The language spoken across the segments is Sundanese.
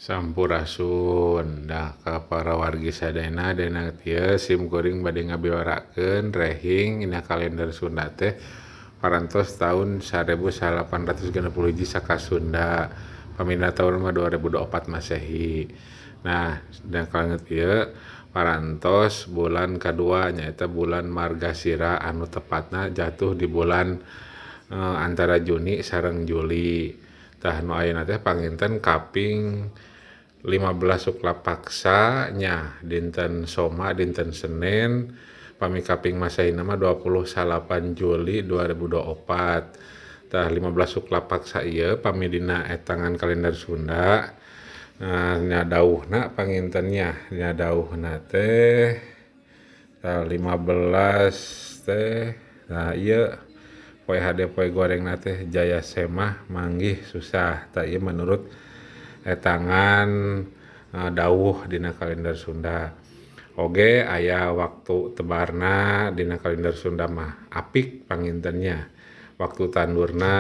Sampurasun dah ka para wargi sadayana dina kieu sim kuring bade ngabiwarakeun rehing dina kalender Sunda teh parantos tahun 1861 saka Sunda pamina tahun 2024 Masehi. Nah, dina kalender kieu parantos bulan kadua nyaeta bulan Margasira anu tepatna jatuh di bulan antara Juni sareng Juli. Tah nu ayeuna teh panginten kaping 15 Suklapaksa nya dinten Soma dinten Senin pami kaping Masehi nama 28 Juli 2024. Tah 15 Suklapaksa ieu pami dina etangan kalender Sunda. Nya dauhna pangintennya nya dauhna teh tanggal 15 teh nah ieu poe hade poe gorengna teh Jaya Semah manggih susah tah ieu menurut etangan dawuh dina kalender Sunda. Oge aya waktu tebarna dina kalender Sunda mah apik pangintennya. Waktu tandurna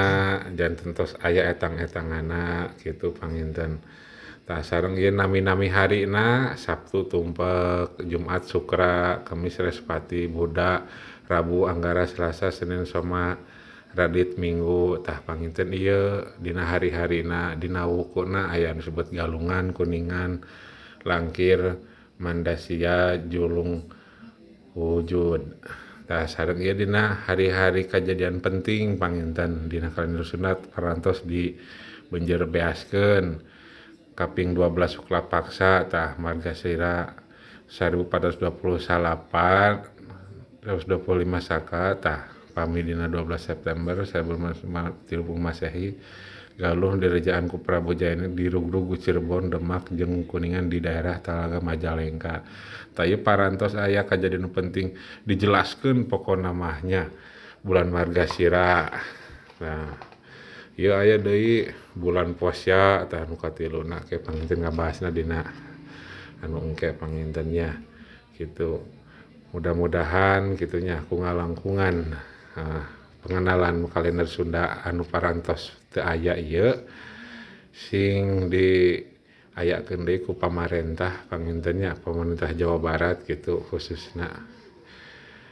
janten tos aya etang-etangana kitu panginten. Tah sareng ieu nami-nami harina Sabtu Tumpek, Jumat Sukra, Kamis Respati, Buda, Rabu Anggara, Selasa Senin Soma, Radit Minggu. Tah panginten ieu dina hari-harina dina wukuna aya anu disebut galungan, kuningan, langkir, mandasia, julung, wujud. Tah sareng ieu dina hari-hari kejadian penting panginten dina kalender Sunda parantos di beunjeur beaskeun. Kaping 12 Suklapaksa tah Margasira 1428 125 saka tah pami dina 12 September 1930 Masehi galuh direjaan ku Prabu Jaya di Rugrugu Cirebon Demak jeung Kuningan di daerah Talaga Majalengka. Tah ieu parantos aya kajadian penting dijelaskeun pokona mahnya bulan Margasira. Nah, ieu aya deui bulan Posya tah nu katiluna ke panginten ngabahasna dina anu engke pangintennya gitu. Mudah-mudahan kitunya ku ngalangkungan pengenalan kalender Sunda anu parantos teu aya ieu sing diayakeun deui ku pamarentah pangintennya pamarentah Jawa Barat gitu khususna.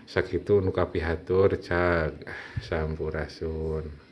Sakitu nu kapihatur cag sampurasun.